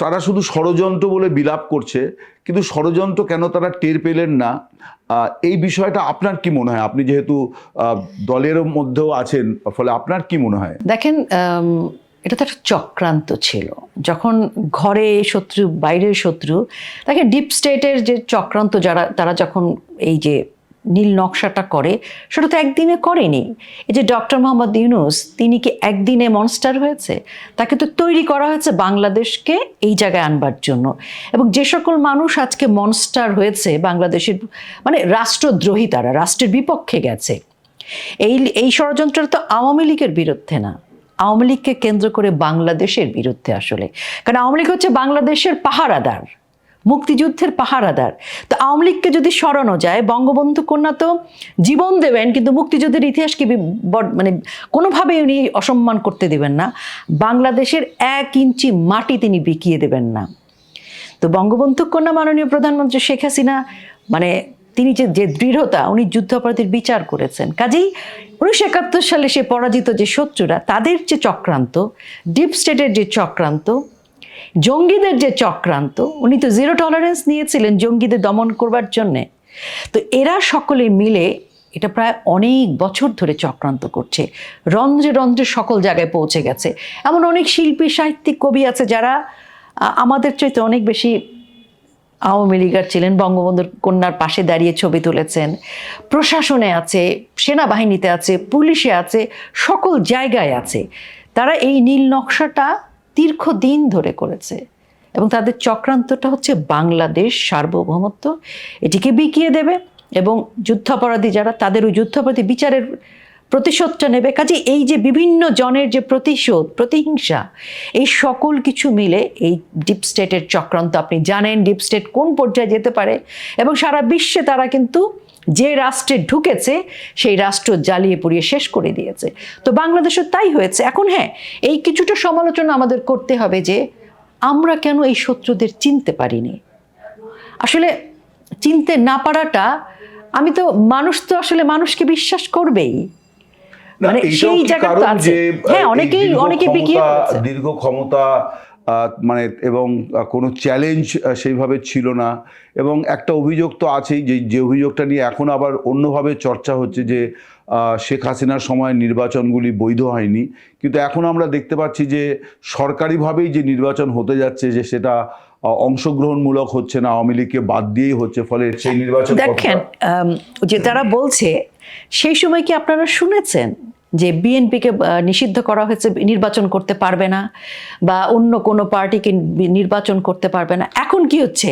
তারা শুধু ষড়যন্ত্র বলে বিলাপ করছে, কিন্তু ষড়যন্ত্র কেন তারা টের পেলেন না? এই বিষয়টা আপনার কি মনে হয়? আপনি যেহেতু দলের মধ্যেও আছেন, ফলে আপনার কি মনে হয়? দেখেন, এটা তো একটা চক্রান্ত ছিল। যখন ঘরে শত্রু, বাইরের শত্রু, দেখেন ডিপ স্টেটের যে চক্রান্ত, তারা যখন এই যে নীল নকশাটা করে, সেটা তো একদিনে করেনি। এই যে ডক্টর মোহাম্মদ ইউনূস, তিনি কি একদিনে মনস্টার হয়েছে? তাকে তো তৈরি করা হয়েছে বাংলাদেশকে এই জায়গায় আনবার জন্য। এবং যে সকল মানুষ আজকে মনস্টার হয়েছে বাংলাদেশের, মানে রাষ্ট্রদ্রোহী, তারা রাষ্ট্রের বিপক্ষে গেছে, এই ষড়যন্ত্রটা তো আওয়ামী লীগের বিরুদ্ধে না, আওয়ামী লীগকে কেন্দ্র করে বাংলাদেশের বিরুদ্ধে আসলে। কারণ আওয়ামী লীগ হচ্ছে বাংলাদেশের পাহারাদার, মুক্তিযুদ্ধের পাহারাদার। তো আওয়ামী লীগকে যদি সরানো যায়, বঙ্গবন্ধু কন্যা তো জীবন দেবেন, কিন্তু মুক্তিযুদ্ধের ইতিহাসকে মানে কোনোভাবে উনি অসম্মান করতে দেবেন না, বাংলাদেশের 1 ইঞ্চি মাটি তিনি বিকিয়ে দেবেন না। তো বঙ্গবন্ধু কন্যা মাননীয় প্রধানমন্ত্রী শেখ হাসিনা, মানে তিনি যে দৃঢ়তা, উনি যুদ্ধাপরাধীর বিচার করেছেন। কাজেই 1971 সালে সে পরাজিত যে শত্রুরা, তাদের যে চক্রান্ত, ডিপ স্টেটের যে চক্রান্ত, জঙ্গিদের যে চক্রান্ত, উনি তো 0 টলারেন্স নিয়েছিলেন জঙ্গিদের দমন করবার জন্যে। তো এরা সকলে মিলে এটা প্রায় অনেক বছর ধরে চক্রান্ত করছে, রন্ধ্রে রন্ধ্রে সকল জায়গায় পৌঁছে গেছে। এমন অনেক শিল্পী, সাহিত্যিক, কবি আছে যারা আমাদের চাইতে অনেক বেশি আওয়ামী লীগার ছিলেন, বঙ্গবন্ধুর কন্যার পাশে দাঁড়িয়ে ছবি তুলেছেন, প্রশাসনে আছে, সেনাবাহিনীতে আছে, পুলিশে আছে, সকল জায়গায় আছে। তারা এই নীল নকশাটা দীর্ঘদিন ধরে করেছে এবং তাদের চক্রান্তটা হচ্ছে বাংলাদেশ সার্বভৌমত্ব এটিকে বিকিয়ে দেবে এবং যুদ্ধাপরাধী যারা তাদের ওই যুদ্ধাপরাধী বিচারের প্রতিশোধটা নেবে। কাজে এই যে বিভিন্ন জনের যে প্রতিশোধ, প্রতিহিংসা, এই সকল কিছু মিলে এই ডিপ স্টেটের চক্রান্ত, আপনি জানেন ডিপ স্টেট কোন পর্যায়ে যেতে পারে এবং সারা বিশ্বে তারা কিন্তু যে রাষ্ট্রে ঢুকেছে সেই রাষ্ট্র জ্বালিয়ে পুড়িয়ে শেষ করে দিয়েছে। তো বাংলাদেশও তাই হয়েছে। এখন হ্যাঁ, এই কিছুটা সমালোচনা আমাদের করতে হবে যে আমরা কেন এই শত্রুদের চিনতে পারিনি। আসলে চিনতে না পারাটা, আমি তো মানুষ তো আসলে মানুষকে বিশ্বাস করবেই, মানে সেই জায়গাটা আছে। হ্যাঁ, অনেকেই বিকিয়ে ফেলেছে। দীর্ঘ ক্ষমতা মানে এবং কোনো চ্যালেঞ্জ সেইভাবে ছিল না। এবং একটা অভিযোগ তো আছেই, যে অভিযোগটা নিয়ে এখন আবার অন্যভাবে চর্চা হচ্ছে যে শেখ হাসিনার সময় নির্বাচনগুলি বৈধ হয়নি, কিন্তু এখন আমরা দেখতে পাচ্ছি যে সরকারিভাবেই যে নির্বাচন হতে যাচ্ছে যে সেটা অংশগ্রহণমূলক হচ্ছে না, আওয়ামী লীগকে বাদ দিয়েই হচ্ছে, ফলে সেই নির্বাচন দেখেন যে তারা বলছে, সেই সময় কি আপনারা শুনেছেন যে বিএনপিকে নিষিদ্ধ করা হয়েছে, নির্বাচন করতে পারবে না, বা অন্য কোনো পার্টিকে নির্বাচন করতে পারবে না? এখন কি হচ্ছে?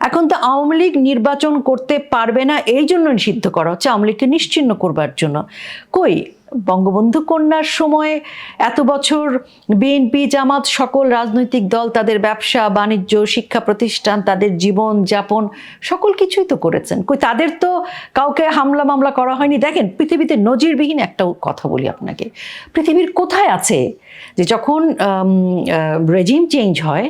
এখন তো আওয়ামী লীগ নির্বাচন করতে পারবে না এই জন্য নিষিদ্ধ করা হচ্ছে, আওয়ামী লীগকে নিশ্চিহ্ন করবার জন্য। কই, বঙ্গবন্ধু কন্যার সময় এত বছর বিএনপি, জামাত, সকল রাজনৈতিক দল তাদের ব্যবসা বাণিজ্য, শিক্ষা প্রতিষ্ঠান, তাদের জীবন যাপন সকল কিছুই তো করেছেন। কই, তাদের তো কাউকে হামলা মামলা করা হয়নি। দেখেন, পৃথিবীতে নজিরবিহীন একটা কথা বলি আপনাকে, পৃথিবীর কোথায় আছে যে যখন রেজিম চেঞ্জ হয়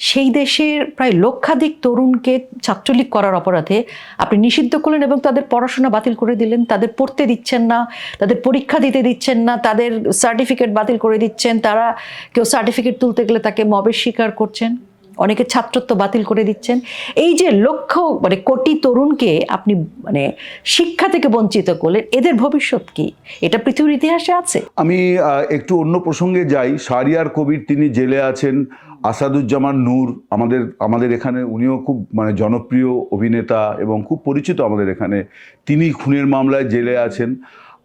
সেই দেশের প্রায় লক্ষাধিক তরুণকে ছাত্রলীগ করার অপরাধে আপনি নিষিদ্ধ করলেন এবং তাদের পড়াশোনা বাতিল করে দিলেন, তাদের পড়তে দিচ্ছেন না, তাদের পরীক্ষা দিতে দিচ্ছেন না, তাদের সার্টিফিকেট বাতিল করে দিচ্ছেন, তারা কেউ সার্টিফিকেট তুলতে গেলে তাকে মবের শিকার করছেন, অনেকে ছাত্রত্ব বাতিল করে দিচ্ছেন। এই যে মানে কোটি তরুণকে আপনি মানে শিক্ষা থেকে বঞ্চিত করলেন, এদের ভবিষ্যৎ কি? এটা পৃথিবীর ইতিহাসে আছে? আমি একটু অন্য প্রসঙ্গে যাই। শাহরিয়ার কবির, তিনি জেলে আছেন। আসাদুজ্জামান নূর আমাদের এখানে, উনিও খুব মানে জনপ্রিয় অভিনেতা এবং খুব পরিচিত আমাদের এখানে, তিনি খুনের মামলায় জেলে আছেন।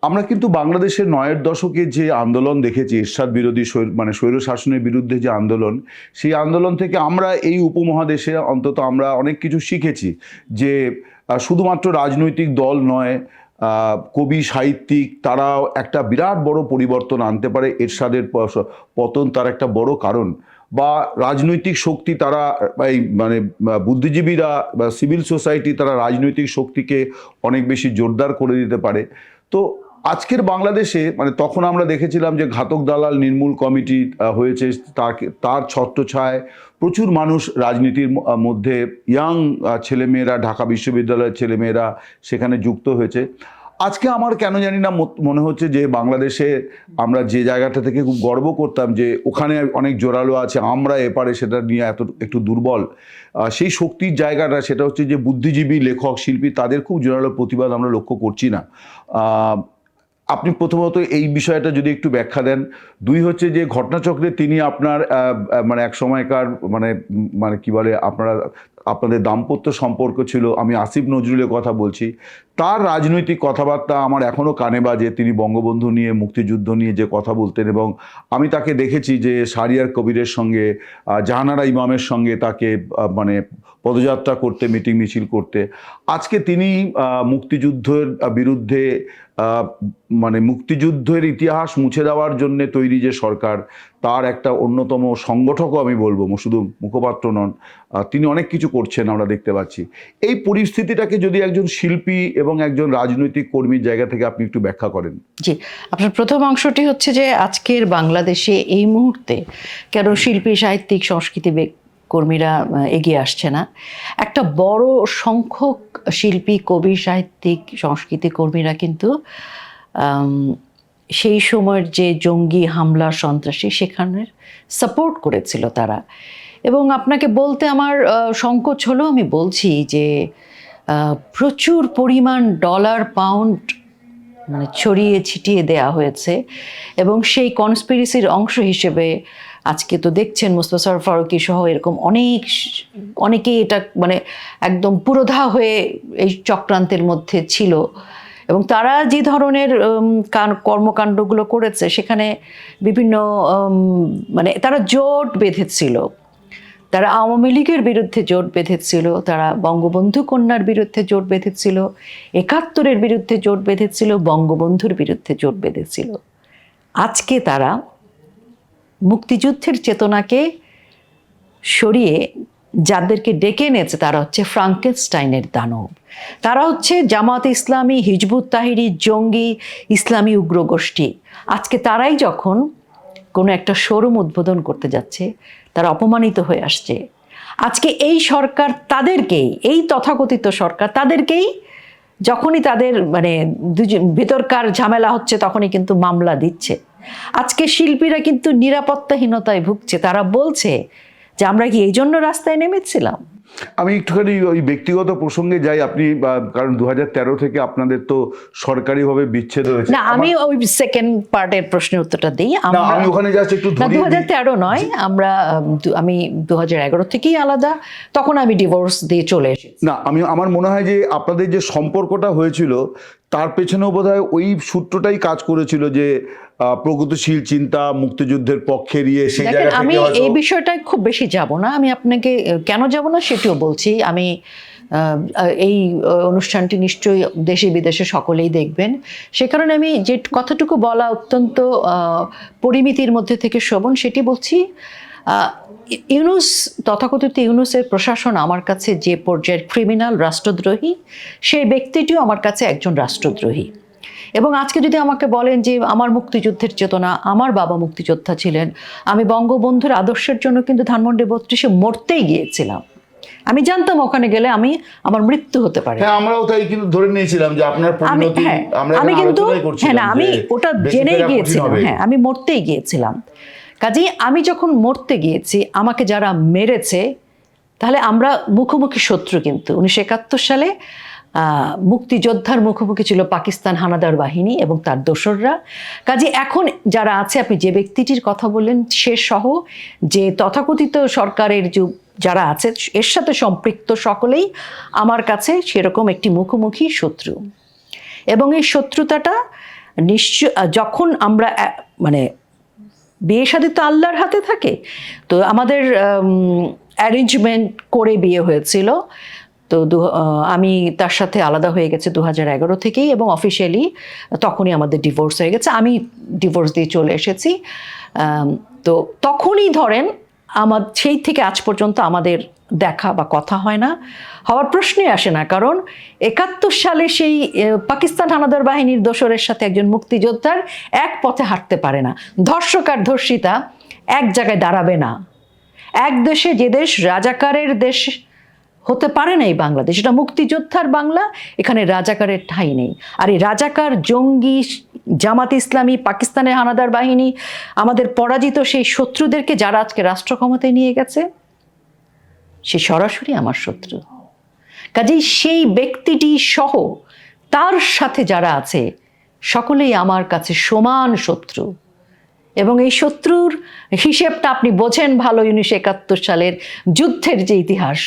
আমরা কিন্তু বাংলাদেশের ৯-এর দশকে যে আন্দোলন দেখেছি, এরশাদ বিরোধী মানে স্বৈর শাসনের বিরুদ্ধে যে আন্দোলন, সেই আন্দোলন থেকে আমরা এই উপমহাদেশে অন্তত আমরা অনেক কিছু শিখেছি। যে শুধুমাত্র রাজনৈতিক দল নয়, কবি সাহিত্যিক তারাও একটা বিরাট বড় পরিবর্তন আনতে পারে। এরশাদের পতন তার একটা বড় কারণ। বা রাজনৈতিক শক্তি, তারা এই মানে বুদ্ধিজীবীরা বা সিভিল সোসাইটি, তারা রাজনৈতিক শক্তিকে অনেক বেশি জোরদার করে দিতে পারে। তো আজকের বাংলাদেশে মানে তখন আমরা দেখেছিলাম যে ঘাতক দালাল নির্মূল কমিটি হয়েছে, তার ছত্রছায়ায় প্রচুর মানুষ রাজনীতির মধ্যে, ইয়াং ছেলেমেয়েরা, ঢাকা বিশ্ববিদ্যালয়ের ছেলেমেয়েরা সেখানে যুক্ত হয়েছে। আজকে আমার কেন জানি না মনে হচ্ছে যে বাংলাদেশে আমরা যে জায়গাটা থেকে খুব গর্ব করতাম যে ওখানে অনেক জোরালো আছে, আমরা এপারে সেটা নিয়ে একটু দুর্বল, সেই শক্তির জায়গাটা সেটা হচ্ছে যে বুদ্ধিজীবী, লেখক, শিল্পী, তাদের খুব জোরালো প্রতিবাদ আমরা লক্ষ্য করছি না। আপনি প্রথমত এই বিষয়টা যদি একটু ব্যাখ্যা দেন। দুই হচ্ছে যে ঘটনাচক্রে তিনি আপনার মানে এক সময়কার মানে কি বলে, আপনাদের দাম্পত্য সম্পর্ক ছিল, আমি আসিফ নজরুলের কথা বলছি, তার রাজনৈতিক কথাবার্তা আমার এখনও কানে বাজে। তিনি বঙ্গবন্ধু নিয়ে, মুক্তিযুদ্ধ নিয়ে যে কথা বলতেন, এবং আমি তাকে দেখেছি যে শাহরিয়ার কবিরের সঙ্গে, জাহানারা ইমামের সঙ্গে তাকে মানে পদযাত্রা করতে, মিটিং মিছিল করতে। আজকে তিনি মুক্তিযুদ্ধের বিরুদ্ধে, মানে মুক্তিযুদ্ধের ইতিহাস মুছে দেওয়ার জন্য তৈরি যে সরকার, তার একটা অন্যতম সংগঠকও আমি বলবো, শুধু মুখপাত্র নন, তিনি অনেক কিছু করছেন আমরা দেখতে পাচ্ছি। এই পরিস্থিতিটাকে যদি একজন শিল্পী এবং একজন রাজনৈতিক কর্মীর জায়গা থেকে আপনি একটু ব্যাখ্যা করেন। জি, আপনার প্রথম অংশটি হচ্ছে যে আজকের বাংলাদেশে এই মুহূর্তে কেন শিল্পী, সাহিত্যিক, সংস্কৃতি কর্মীরা এগিয়ে আসছে না। একটা বড় সংখ্যক শিল্পী, কবি, সাহিত্যিক, সংস্কৃতি কর্মীরা কিন্তু সেই সময়ের যে জঙ্গি হামলা, সন্ত্রাসী, সেখানে সাপোর্ট করেছিল তারা। এবং আপনাকে বলতে আমার সংকোচ হলো, আমি বলছি যে প্রচুর পরিমাণ ডলার, পাউন্ড মানে ছড়িয়ে ছিটিয়ে দেয়া হয়েছে এবং সেই কনস্পিরেসির অংশ হিসেবে আজকে তো দেখছেন মুস্তাফা সরোয়ার ফারুকী সহ এরকম অনেকেই এটা মানে একদম পুরোধা হয়ে এই চক্রান্তের মধ্যে ছিল, এবং তারা যে ধরনের কর্মকাণ্ডগুলো করেছে সেখানে বিভিন্ন মানে তারা জোট বেঁধেছিল, তারা আওয়ামী লীগের বিরুদ্ধে জোট বেঁধেছিল, তারা বঙ্গবন্ধু কন্যার বিরুদ্ধে জোট বেঁধেছিল, ৭১-এর বিরুদ্ধে জোট বেঁধেছিল, বঙ্গবন্ধুর বিরুদ্ধে জোট বেঁধেছিল। আজকে তারা মুক্তিযুদ্ধের চেতনাকে সরিয়ে যাদেরকে ডেকে এনেছে তারা হচ্ছে ফ্রাঙ্কেনস্টাইনের দানব, তারা হচ্ছে জামাত ইসলামী, হিজবুত তাহরির জঙ্গি ইসলামী উগ্রগোষ্ঠী। আজকে তারাই যখন কোনো একটা শোরুম উদ্বোধন করতে যাচ্ছে তারা অপমানিত হয়ে আসছে। আজকে এই সরকার তাদেরকেই, এই তথাকথিত সরকার তাদেরকেই যখনই তাদের মানে ভেতরকার ঝামেলা হচ্ছে তখনই কিন্তু মামলা দিচ্ছে। আজকে শিল্পীরা কিন্তু নিরাপত্তাহীনতায় ভুগছে, তারা বলছে যে আমরা কি এই জন্য রাস্তায় নেমেছিলাম। আমি একটুখানি ওই ব্যক্তিগত প্রসঙ্গে যাই, আপনি কারণ 2013 থেকে আপনাদের তো সরকারিভাবে বিচ্ছেদ হয়েছে। না, আমি ওই সেকেন্ড পার্টের প্রশ্নের উত্তরটা দিই। আমি ওখানে জাস্ট একটু 2013 নয়, আমি 2011 থেকেই আলাদা, তখন আমি ডিভোর্স দিয়ে চলে এসেছি। না, আমার মনে হয় যে আপনাদের যে সম্পর্কটা হয়েছিল তার পেছনেও বোধহয় ওই সূত্রটাই কাজ করেছিল যে প্রগতিশীল চিন্তা, মুক্তিযুদ্ধের পক্ষে নিয়ে সেই জায়গা থেকে। আমি এই বিষয়টায় খুব বেশি যাব না, আমি আপনাকে কেন যাব না সেটিও বলছি। আমি এই অনুষ্ঠানটি নিশ্চয়ই দেশে বিদেশে সকলেই দেখবেন, সে কারণে আমি যে কথাটুকু বলা অত্যন্ত পরিমিতির মধ্যে থেকে শোভন সেটি বলছি। ইউনূস, তথাকথিত ইউনূসের প্রশাসন আমার কাছে যে পর্যায়ের ক্রিমিনাল, রাষ্ট্রদ্রোহী, সেই ব্যক্তিটিও আমার কাছে একজন রাষ্ট্রদ্রোহী। এবং আজকে যদি আমাকে বলেন যে আমার মুক্তিযুদ্ধের চেতনা, আমার বাবা মুক্তিযোদ্ধা ছিলেন, আমি বঙ্গবন্ধুর আদর্শের জন্য কিন্তু ধানমন্ডি 32-এ মরতেই গিয়েছিলাম। আমি জানতাম ওখানে গেলে আমার মৃত্যু হতে পারে। হ্যাঁ, আমরাও তাই কিন্তু ধরে নিয়েছিলাম যে আপনার পরিণতি, আমি কিন্তু আমি ওটা জেনেই গিয়েছিলাম। হ্যাঁ, আমি মরতেই গিয়েছিলাম। কাজেই আমি যখন মরতে গিয়েছি, আমাকে যারা মেরেছে, তাহলে আমরা মুখোমুখি শত্রু। কিন্তু 1971 সালে মুক্তিযোদ্ধার মুখোমুখি ছিল পাকিস্তান হানাদার বাহিনী এবং তার দোসররা। কাজে এখন যারা আছে, আপনি যে ব্যক্তিটির কথা বললেন সে সহ যে তথাকথিত সরকারের যারা আছে এর সাথে সম্পৃক্ত সকলেই আমার কাছে সেরকম একটি মুখোমুখি শত্রু। এবং এই শত্রুতাটা নিশ্চয় যখন আমরা মানে বিয়ে শাদী তো আল্লাহর হাতে থাকে, তো আমাদের অ্যারেঞ্জমেন্ট করে বিয়ে হয়েছিল। তো আমি তার সাথে আলাদা হয়ে গেছে 2011 থেকেই, এবং অফিসিয়ালি তখনই আমাদের ডিভোর্স হয়ে গেছে। আমি ডিভোর্স দিয়ে চলে এসেছি। তো তখনই ধরেন সেই থেকে আজ পর্যন্ত আমাদের দেখা বা কথা হয় না, হওয়ার প্রশ্নই আসে না। কারণ 71 সালে সেই পাকিস্তান হানাদার বাহিনীর দোসরের সাথে একজন মুক্তিযোদ্ধার এক পথে হাঁটতে পারে না। ধর্ষক আর ধর্ষিতা এক জায়গায় দাঁড়াবে না। এক দেশে, যে দেশ রাজাকারের দেশ হতে পারে না এই বাংলাদেশ, এটা মুক্তিযোদ্ধার বাংলা, এখানে রাজাকারের ঠাঁই নেই। আর এই রাজাকার, জঙ্গি, জামাত ইসলামী, পাকিস্তানের হানাদার বাহিনী, আমাদের পরাজিত সেই শত্রুদেরকে যারা আজকে রাষ্ট্র ক্ষমতায় নিয়ে গেছে, সে সরাসরি আমার শত্রু। কাজেই সেই ব্যক্তিটি সহ তার সাথে যারা আছে সকলেই আমার কাছে সমান শত্রু। এবং এই শত্রুর হিসেবটা আপনি বোঝেন ভালো 1971 সালের যুদ্ধের যে ইতিহাস।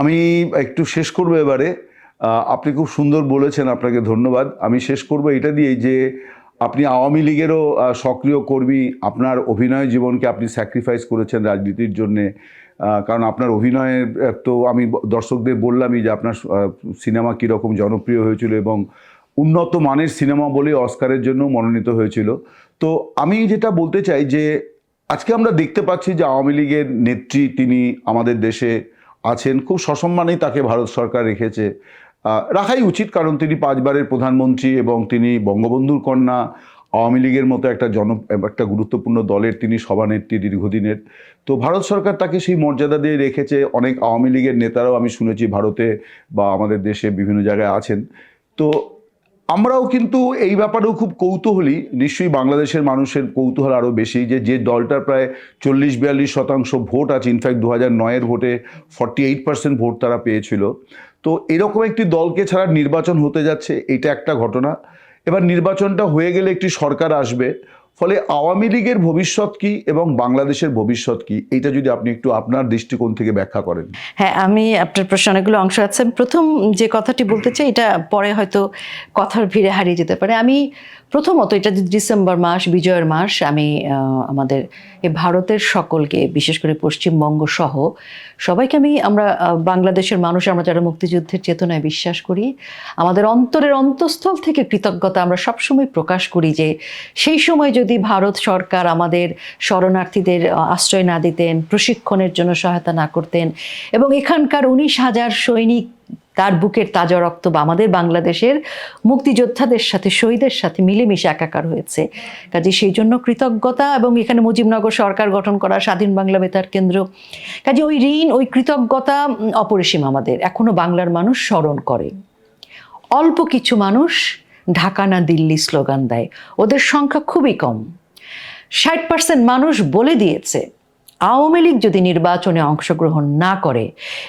আমি একটু শেষ করবো এবারে। আপনি খুব সুন্দর বলেছেন, আপনাকে ধন্যবাদ। আমি শেষ করবো এটা দিয়েই যে আপনি আওয়ামী লীগেরও সক্রিয় কর্মী, আপনার অভিনয় জীবনকে আপনি স্যাক্রিফাইস করেছেন রাজনীতির জন্যে। কারণ আপনার অভিনয়ের তো আমি দর্শকদের বললামই যে আপনার সিনেমা কীরকম জনপ্রিয় হয়েছিল এবং উন্নত মানের সিনেমা বলে অস্কারের জন্য মনোনীত হয়েছিল। তো আমি যেটা বলতে চাই যে আজকে আমরা দেখতে পাচ্ছি যে আওয়ামী লীগের নেত্রী তিনি আমাদের দেশে আছেন, খুব সসম্মানেই তাকে ভারত সরকার রেখেছে, রাখাই উচিত, কারণ তিনি 5 বারের প্রধানমন্ত্রী এবং তিনি বঙ্গবন্ধুর কন্যা, আওয়ামী লীগের মতো একটা গুরুত্বপূর্ণ দলের তিনি সভানেত্রী দীর্ঘদিনের। তো ভারত সরকার তাকে সেই মর্যাদা দিয়ে রেখেছে। অনেক আওয়ামী লীগের নেতারাও আমি শুনেছি ভারতে বা আমাদের দেশে বিভিন্ন জায়গায় আছেন। তো আমরাও কিন্তু এই ব্যাপারেও খুব কৌতূহলী, নিশ্চয়ই বাংলাদেশের মানুষের কৌতূহল আরও বেশি, যে দলটার প্রায় 40-42% ভোট আছে, ইনফ্যাক্ট 2009-এর ভোটে 48% ভোট তারা পেয়েছিল। তো এরকম একটি দলকে ছাড়া নির্বাচন হতে যাচ্ছে, এটা একটা ঘটনা। এবার নির্বাচনটা হয়ে গেলে একটি সরকার আসবে, ফলে আওয়ামী লীগের ভবিষ্যৎ কি এবং বাংলাদেশের ভবিষ্যৎ কি, এইটা যদি আপনি একটু আপনার দৃষ্টিকোণ থেকে ব্যাখ্যা করেন। হ্যাঁ, আমি আপনার প্রশ্নে অনেকগুলো অংশ আছে। প্রথম যে কথাটি বলতে চাই, এটা পরে হয়তো কথার ভিড়ে হারিয়ে যেতে পারে। আমি প্রথমত, এটা ডিসেম্বর মাস, বিজয়ের মাস, আমি আমাদের এই ভারতের সকলকে, বিশেষ করে পশ্চিমবঙ্গ সহ সবাইকে আমরা বাংলাদেশের মানুষ, আমরা যারা মুক্তিযুদ্ধের চেতনায় বিশ্বাস করি, আমাদের অন্তরের অন্তঃস্থল থেকে কৃতজ্ঞতা আমরা সবসময় প্রকাশ করি যে সেই সময় যদি ভারত সরকার আমাদের শরণার্থীদের আশ্রয় না দিতেন, প্রশিক্ষণের জন্য সহায়তা না করতেন, এবং এখানকার 19,000 সৈনিক তার বুকের তাজা রক্ত বা আমাদের বাংলাদেশের মুক্তিযোদ্ধাদের সাথে, শহীদের সাথে মিলেমিশে একাকার হয়েছে, কাজে সেই জন্য কৃতজ্ঞতা। এবং এখানে মুজিবনগর সরকার গঠন করা, স্বাধীন বাংলা বেতার কেন্দ্র, কাজে ওই ঋণ, ওই কৃতজ্ঞতা অপরিসীম আমাদের, এখনো বাংলার মানুষ স্মরণ করে। অল্প কিছু মানুষ ঢাকা না দিল্লি স্লোগান দেয়, ওদের সংখ্যা খুবই কম। 60% মানুষ বলে দিয়েছে আওয়ামী লীগ যদি নির্বাচনে অংশগ্রহণ না করে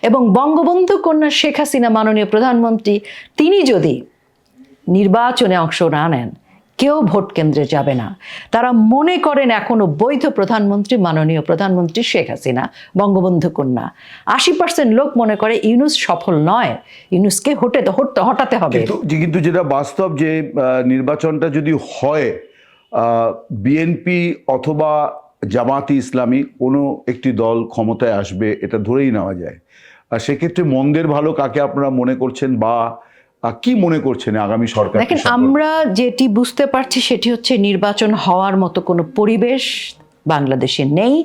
এবং বঙ্গবন্ধু কন্যা শেখ হাসিনা মাননীয় প্রধানমন্ত্রী তিনি যদি নির্বাচনে অংশ না নেন, কেউ ভোট কেন্দ্রে যাবে না। তারা মনে করেন এখনো বৈধ প্রধানমন্ত্রী মাননীয় প্রধানমন্ত্রী শেখ হাসিনা, বঙ্গবন্ধু কন্যা। 80% লোক মনে করে ইউনূস সফল নয়, ইউনূসকে হটাতে হবে। কিন্তু যেটা বাস্তব, যে নির্বাচনটা যদি হয় বিএনপি অথবা জামাতি ইসলামী কোনো একটি দল ক্ষমতায় আসবে, এটা ধরেই নেওয়া যায়। আর সেক্ষেত্রে মন্দের ভালো কাকে আপনারা মনে করছেন, বা কি মনে করছেন আগামী সরকার? দেখেন, আমরা যেটি বুঝতে পারছি সেটি হচ্ছে নির্বাচন হওয়ার মতো কোনো পরিবেশ বাংলাদেশে নেই।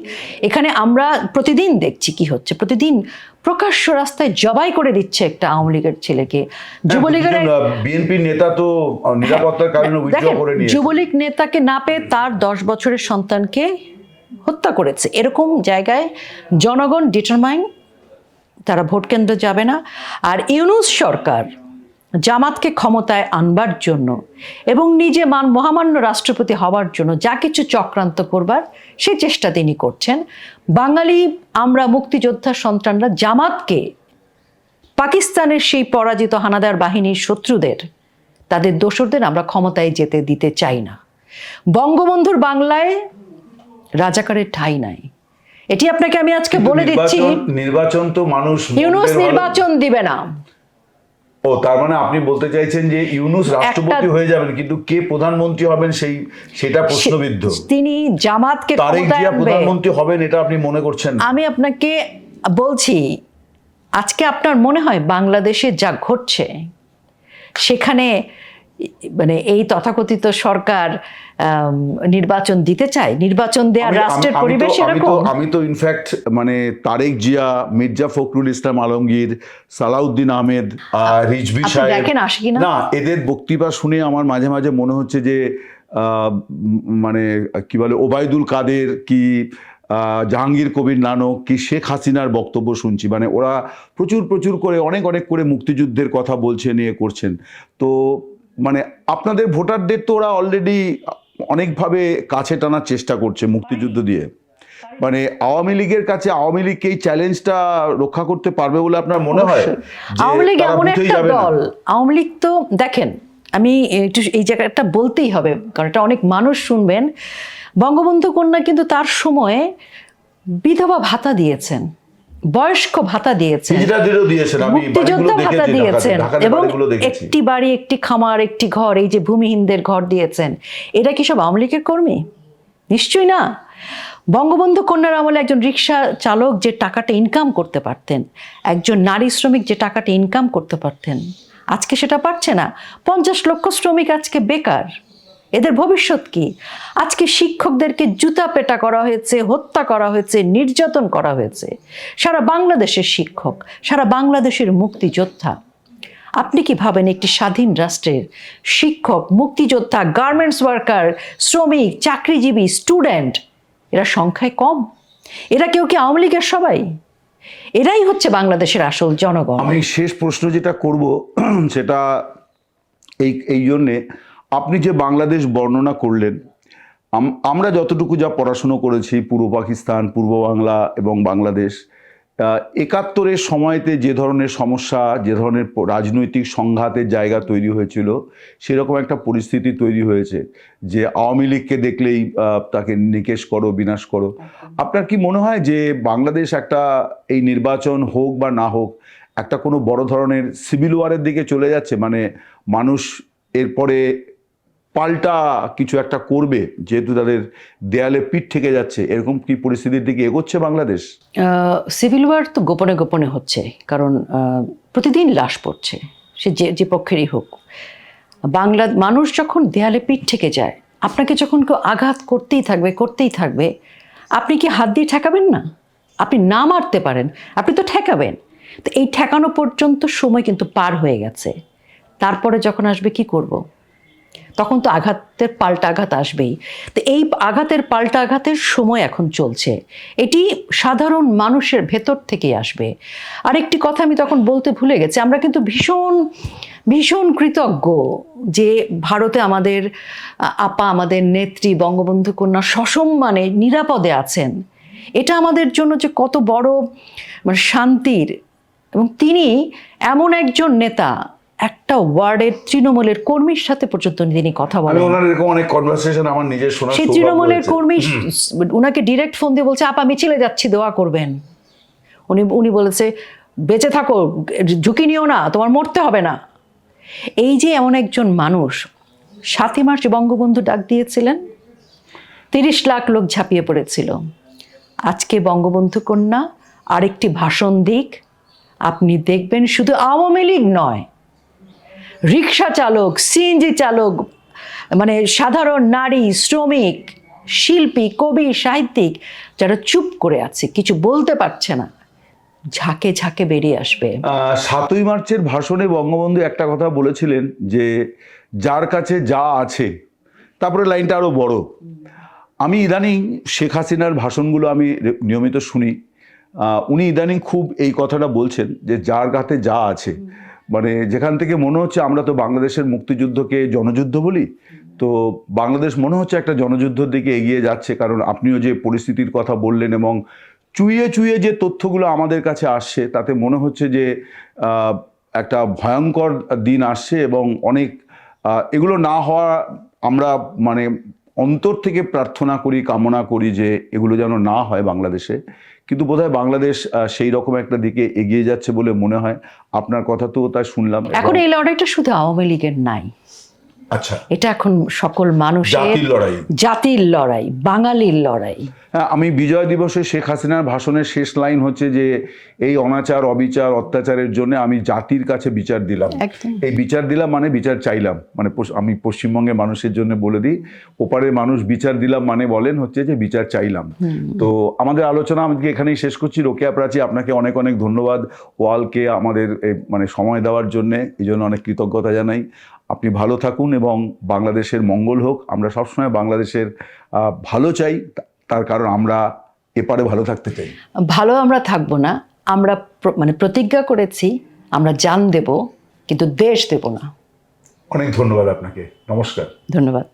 এখানে আমরা প্রতিদিন দেখছি কি হচ্ছে, প্রতিদিন প্রকাশ্য রাস্তায় জবাই করে দিচ্ছে একটা আওয়ামী লীগের ছেলেকে। যুবলীগের বিএনপি নেতা তো নিরাপত্তার কারণে উইথড্র করে নিয়েছে। যুবলীগ নেতাকে না পেয়ে তার 10 বছরের সন্তানকে হত্যা করেছে। এরকম জায়গায় জনগণ ডিটারমাইন, তারা ভোট কেন্দ্রে যাবে না। আর ইউনূস সরকার জামাতকে ক্ষমতায় আনবার জন্য এবং নিজে মহামান্য রাষ্ট্রপতি হওয়ার জন্য যা কিছু চক্রান্ত করবার সে চেষ্টা তিনি করছেন। বাঙালি আমরা মুক্তিযোদ্ধা সন্তানরা জামাতকে, পাকিস্তানের সেই পরাজিত হানাদার বাহিনীর শত্রুদের, তাদের দোসরদের আমরা ক্ষমতায় যেতে দিতে চাই না। বঙ্গবন্ধুর বাংলায় রাজাকারের ঠাঁই নাই, এটি আপনাকে আমি আজকে বলে দিচ্ছি। নির্বাচন তো মানুষ, ইউনূস নির্বাচন দিবে না। ও, তার মানে আপনি বলতে চাইছেন যে ইউনূস রাষ্ট্রপতি হয়ে যাবেন, কিন্তু কে প্রধানমন্ত্রী হবেন সেটা প্রশ্নবিদ্ধ। তিনি জামাতকে তারেক জিয়া প্রধানমন্ত্রী হবেন এটা আপনি মনে করছেন? আমি আপনাকে বলছি, আজকে আপনার মনে হয় বাংলাদেশে যা ঘটছে সেখানে মানে এই তথাকথিত সরকার নির্বাচন দিতে চায়? নির্বাচন দেওয়ার রাষ্ট্রের পরিবেশ এরকম? আমি তো ইনফ্যাক্ট মানে তারেক জিয়া, মির্জা ফখরুল ইসলাম আলমগীর, সালাউদ্দিন আহমেদ, রিজভী সাহেব, না, এদের বক্তৃতা শুনে আমার মাঝে মাঝে মনে হচ্ছে যে মানে কি বলে, ওবায়দুল কাদের কি জাহাঙ্গীর কবির নানক কি শেখ হাসিনার বক্তব্য শুনছি। মানে ওরা প্রচুর করে অনেক করে মুক্তিযুদ্ধের কথা বলছেন, ইয়ে করছেন। তো মানে আপনাদের ভোটারদের তো ওরা অলরেডি অনেকভাবে কাছে টানার চেষ্টা করছে মুক্তিযুদ্ধ দিয়ে। মানে আওয়ামী লীগের কাছে আওয়ামী লীগ এই চ্যালেঞ্জটা রক্ষা করতে পারবে বলে আপনার মনে হয়? আওয়ামী লীগ এমন একটা দল, আওয়ামী লীগ তো দেখেন, আমি একটু এই জায়গাটা বলতেই হবে কারণ এটা অনেক মানুষ শুনবেন। বঙ্গবন্ধু কন্যা কিন্তু তার সময়ে বিধবা ভাতা দিয়েছেন, বয়স্ক ভাতা দিয়েছেন, মুক্তিযোদ্ধা ভাতা দিয়েছেন, এবং একটি বাড়ি, একটি খামার, একটি ঘর, এই যে ভূমিহীনদের ঘর দিয়েছেন। এটা কি সব আওয়ামী লীগের কর্মী? নিশ্চয়ই না। বঙ্গবন্ধু কন্যার আমলে একজন রিক্সা চালক যে টাকাটা ইনকাম করতে পারতেন, একজন নারী শ্রমিক যে টাকাটা ইনকাম করতে পারতেন, আজকে সেটা পারছে না। 50 লক্ষ শ্রমিক আজকে বেকার। এদের ভবিষ্যৎ কি? আজকে শিক্ষকদেরকে জুতা পেটা করা হয়েছে, হত্যা করা হয়েছে, নির্যাতন করা হয়েছে। সারা বাংলাদেশের শিক্ষক, সারা বাংলাদেশের মুক্তিযোদ্ধা। আপনি কি ভাবেন একটি স্বাধীন রাষ্ট্রের শিক্ষক, মুক্তিযোদ্ধা, গার্মেন্টস ওয়ার্কার, শ্রমিক, চাকরিজীবী, স্টুডেন্ট এরা সংখ্যায় কম? এরা কেউ কি আওয়ামী লীগের সবাই? এরাই হচ্ছে বাংলাদেশের আসল জনগণ। আমি শেষ প্রশ্ন যেটা করব সেটা এই জন্যে, আপনি যে বাংলাদেশ বর্ণনা করলেন, আমরা যতটুকু যা পড়াশুনো করেছি, পূর্ব পাকিস্তান, পূর্ব বাংলা এবং বাংলাদেশ, একাত্তরের সময়তে যে ধরনের সমস্যা, যে ধরনের রাজনৈতিক সংঘাতের জায়গা তৈরি হয়েছিল, সেরকম একটা পরিস্থিতি তৈরি হয়েছে যে আওয়ামী লীগকে দেখলেই তাকে নিকেশ করো, বিনাশ করো। আপনার কি মনে হয় যে বাংলাদেশ একটা, এই নির্বাচন হোক বা না হোক, একটা কোনো বড় ধরনের সিভিল ওয়ারের দিকে চলে যাচ্ছে? মানে মানুষ এরপরে পাল্টা কিছু একটা করবে, যেহেতু তাদের দেয়ালে পিঠ থেকে যাচ্ছে, এরকম কি পরিস্থিতির দিকে এগোচ্ছে বাংলাদেশ? সিভিল ওয়ার তো গোপনে গোপনে হচ্ছে, কারণ প্রতিদিন লাশ পড়ছে, সে যে পক্ষেরই হোক। মানুষ যখন দেয়ালে পিঠ থেকে যায়, আপনাকে যখন কেউ আঘাত করতেই থাকবে, আপনি কি হাত দিয়ে ঠেকাবেন না? আপনি না মারতে পারেন, আপনি তো ঠেকাবেন। তো এই ঠেকানো পর্যন্ত সময় কিন্তু পার হয়ে গেছে। তারপরে যখন আসবে কি করব? তখন তো আঘাতের পাল্টা আঘাত আসবেই। তো এই আঘাতের পাল্টা আঘাতের সময় এখন চলছে, এটি সাধারণ মানুষের ভেতর থেকেই আসবে। আরেকটি কথা আমি তখন বলতে ভুলে গেছি, আমরা কিন্তু ভীষণ ভীষণ কৃতজ্ঞ যে ভারতে আমাদের আপা, আমাদের নেত্রী, বঙ্গবন্ধু কন্যা সসম্মানে নিরাপদে আছেন। এটা আমাদের জন্য যে কত বড় মানে শান্তির। এবং তিনি এমন একজন নেতা, একটা ওয়ার্ডের তৃণমূলের কর্মীর সাথে পর্যন্ত তিনি কথা বলেন। ওনার এরকম অনেক কনভারসেশন আমার নিজের শোনা। সেই তৃণমূলের কর্মী উনাকে ডিরেক্ট ফোন দিয়ে বলছে, আপা মিছিলে যাচ্ছি, দোয়া করবেন। উনি বলেছে, বেঁচে থাকো, ঝুঁকি নিও না, তোমার মরতে হবে না। এই যে এমন একজন মানুষ, 7ই মার্চ বঙ্গবন্ধু ডাক দিয়েছিলেন, 30 লাখ লোক ঝাঁপিয়ে পড়েছিল। আজকে বঙ্গবন্ধু কন্যা আরেকটি ভাষণ দিক, আপনি দেখবেন শুধু আওয়ামী লীগ নয়, রিক্সা চালক, সিএনজি চালক, মানে সাধারণ নারী, শ্রমিক, শিল্পী, কবি, সাহিত্যিক যারা চুপ করে আছে, কিছু বলতে পারছে না, ঝাঁকে ঝাঁকে বেরিয়ে আসবে। 7ই মার্চের ভাষণে বঙ্গবন্ধু একটা কথা বলেছিলেন যে যার কাছে যা আছে, তারপরে লাইনটা আরো বড়। আমি ইদানিং শেখ হাসিনার ভাষণগুলো আমি নিয়মিত শুনি, উনি ইদানিং খুব এই কথাটা বলছেন যে যার কাছে যা আছে, মানে যেখান থেকে মনে হচ্ছে, আমরা তো বাংলাদেশের মুক্তিযুদ্ধকে জনযুদ্ধ বলি, তো বাংলাদেশ মনে হচ্ছে একটা জনযুদ্ধের দিকে এগিয়ে যাচ্ছে। কারণ আপনিও যে পরিস্থিতির কথা বললেন এবং চুইয়ে চুইয়ে যে তথ্যগুলো আমাদের কাছে আসছে, তাতে মনে হচ্ছে যে একটা ভয়ঙ্কর দিন আসছে এবং অনেক এগুলো না হওয়া, আমরা মানে অন্তর থেকে প্রার্থনা করি, কামনা করি যে এগুলো যেন না হয় বাংলাদেশে। কিন্তু বোধহয় বাংলাদেশ সেই রকম একটা দিকে এগিয়ে যাচ্ছে বলে মনে হয়। আপনার কথা তো তাই শুনলাম। এখন এই লড়াইটা শুধু আওয়ামী লীগের নাই, আচ্ছা, এটা এখন সকল মানুষের জাতির লড়াই, জাতির লড়াই, বাঙালির লড়াই। হ্যাঁ, আমি বিজয় দিবসে শেখ হাসিনার ভাষণের শেষ লাইন হচ্ছে যে এই অনাচার, অবিচার, অত্যাচারের জন্য আমি জাতির কাছে বিচার দিলাম। এই বিচার দিলাম মানে বিচার চাইলাম, মানে আমি পশ্চিমবঙ্গের মানুষের জন্য বলে দিই, ওপারের মানুষ বিচার দিলাম মানে বলেন হচ্ছে যে বিচার চাইলাম। তো আমাদের আলোচনা আমি এখানেই শেষ করছি। রোকেয়া প্রাচী, আপনাকে অনেক অনেক ধন্যবাদ, ওয়ালকে আমাদের মানে সময় দেওয়ার জন্যে, এই জন্য অনেক কৃতজ্ঞতা জানাই। আপনি ভালো থাকুন এবং বাংলাদেশের মঙ্গল হোক। আমরা সবসময় বাংলাদেশের ভালো চাই, তার কারণ আমরা এপারে ভালো থাকতে চাই। ভালো আমরা থাকবো না, আমরা মানে প্রতিজ্ঞা করেছি আমরা জান দেব, কিন্তু দেশ দেব না। অনেক ধন্যবাদ আপনাকে, নমস্কার। ধন্যবাদ।